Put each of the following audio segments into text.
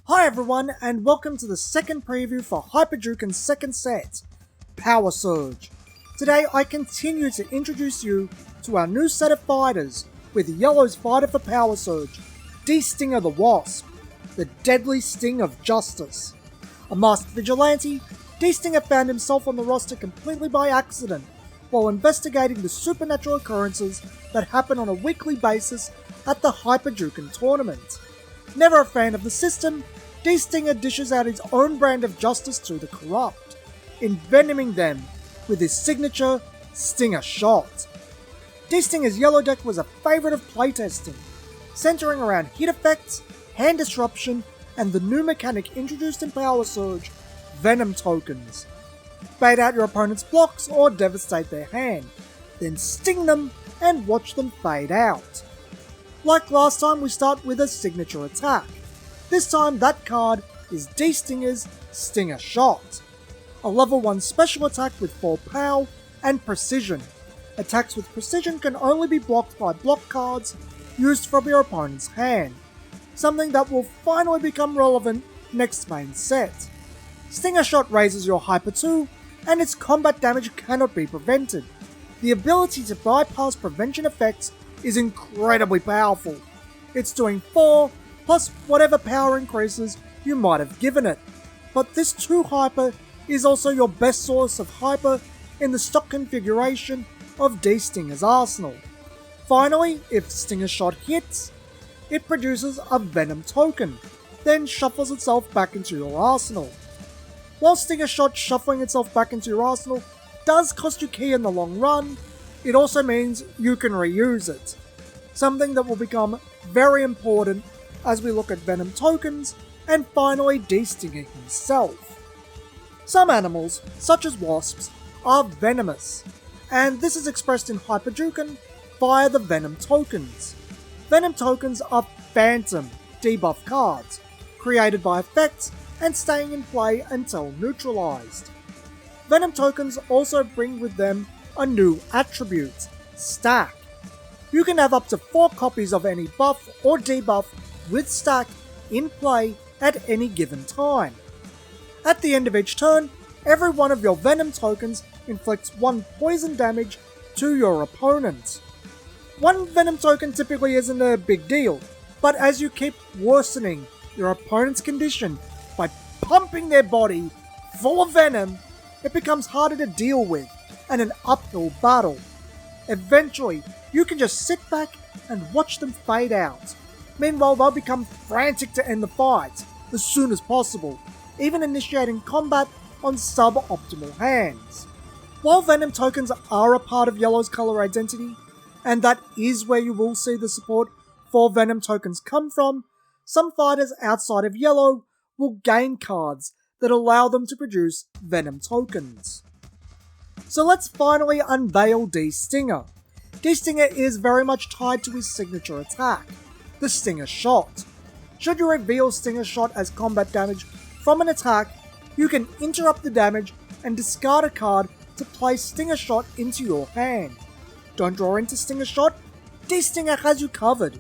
Hi everyone, and welcome to the second preview for Hyper Juken's second set, Power Surge. Today I continue to introduce you to our new set of fighters, with Yellow's fighter for Power Surge, D-Stinger the Wasp, the deadly sting of justice. A masked vigilante, D-Stinger found himself on the roster completely by accident, while investigating the supernatural occurrences that happen on a weekly basis at the Hyper Juken tournament. Never a fan of the system, D-Stinger dishes out his own brand of justice to the corrupt, envenoming them with his signature Stinger Shot. D-Stinger's yellow deck was a favourite of playtesting, centering around hit effects, hand disruption, and the new mechanic introduced in Power Surge, Venom tokens. Bait out your opponent's blocks or devastate their hand, then sting them and watch them fade out. Like last time, we start with a signature attack. This time that card is D-Stinger's Stinger Shot, a level 1 special attack with 4 power and precision. Attacks with precision can only be blocked by block cards used from your opponent's hand, something that will finally become relevant next main set. Stinger Shot raises your Hyper 2, and its combat damage cannot be prevented. The ability to bypass prevention effects is incredibly powerful. It's doing 4 plus whatever power increases you might have given it. But this 2 Hyper is also your best source of Hyper in the stock configuration of D-Stinger's arsenal. Finally, if Stinger Shot hits, it produces a Venom token, then shuffles itself back into your arsenal. While Stinger Shot shuffling itself back into your arsenal does cost you key in the long run, it also means you can reuse it, something that will become very important as we look at Venom tokens, and finally D-Stinger himself. Some animals, such as wasps, are venomous, and this is expressed in Hyper Juken via the Venom tokens. Venom tokens are phantom debuff cards, created by effects and staying in play until neutralized. Venom tokens also bring with them a new attribute, Stack. You can have up to 4 copies of any buff or debuff with Stack in play at any given time. At the end of each turn, every one of your Venom tokens inflicts 1 poison damage to your opponent. 1 Venom token typically isn't a big deal, but as you keep worsening your opponent's condition by pumping their body full of venom, it becomes harder to deal with and an uphill battle. Eventually, you can just sit back and watch them fade out. Meanwhile, they'll become frantic to end the fight as soon as possible, even initiating combat on suboptimal hands. While Venom tokens are a part of Yellow's color identity, and that is where you will see the support for Venom tokens come from, some fighters outside of Yellow will gain cards that allow them to produce Venom tokens. So let's finally unveil D-Stinger. D-Stinger is very much tied to his signature attack, the Stinger Shot. Should you reveal Stinger Shot as combat damage from an attack, you can interrupt the damage and discard a card to place Stinger Shot into your hand. Don't draw into Stinger Shot, D-Stinger has you covered.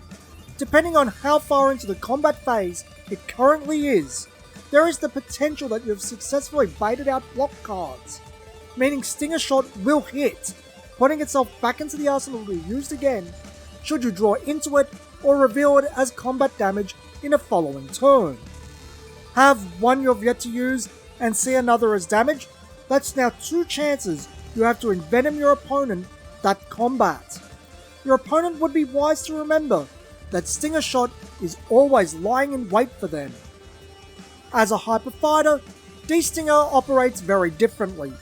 Depending on how far into the combat phase it currently is, there is the potential that you have successfully baited out block cards, meaning Stinger Shot will hit, putting itself back into the arsenal to be used again should you draw into it or reveal it as combat damage in a following turn. Have one you have yet to use and see another as damage? That's now 2 chances you have to envenom your opponent that combat. Your opponent would be wise to remember that Stinger Shot is always lying in wait for them. As a hyper fighter, D-Stinger operates very differently,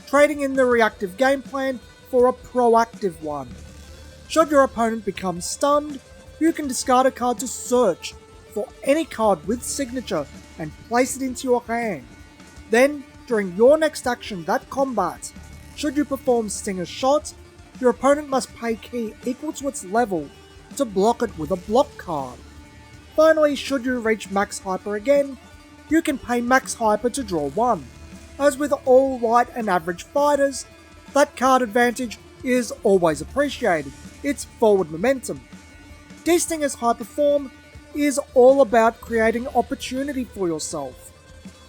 trading in the reactive game plan for a proactive one. Should your opponent become stunned, you can discard a card to search for any card with signature and place it into your hand. Then, during your next action that combat, should you perform Stinger Shot, your opponent must pay key equal to its level to block it with a block card. Finally, should you reach max hyper again, you can pay max hyper to draw 1. As with all light and average fighters, that card advantage is always appreciated, it's forward momentum. D-Stinger's hyper form is all about creating opportunity for yourself,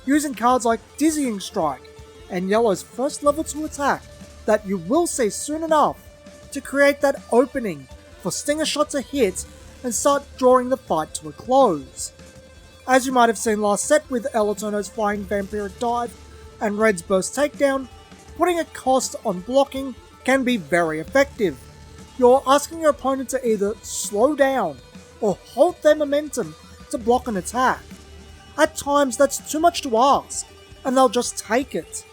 using cards like Dizzying Strike and Yellow's first level 2 attack that you will see soon enough to create that opening for Stinger Shot to hit and start drawing the fight to a close. As you might have seen last set with Elatono's Flying Vampiric Dive and Red's Burst Takedown, putting a cost on blocking can be very effective. You're asking your opponent to either slow down or halt their momentum to block an attack. At times that's too much to ask, and they'll just take it.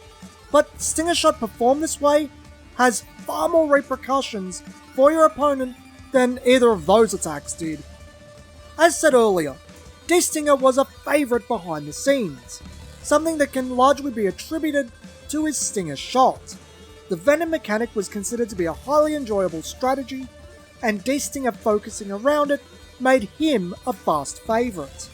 But Stinger Shot performed this way has far more repercussions for your opponent than either of those attacks did. As said earlier, D-Stinger was a favourite behind the scenes, something that can largely be attributed to his Stinger Shot. The Venom mechanic was considered to be a highly enjoyable strategy, and D-Stinger focusing around it made him a fast favourite.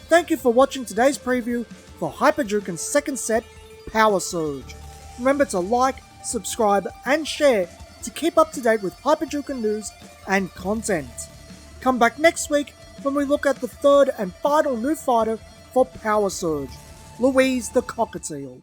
Thank you for watching today's preview for Hyper Juken's second set, Power Surge. Remember to like, subscribe and share to keep up to date with Hyper Juken news and content. Come back next week when we look at the third and final new fighter for Power Surge, Louise the Cockatiel.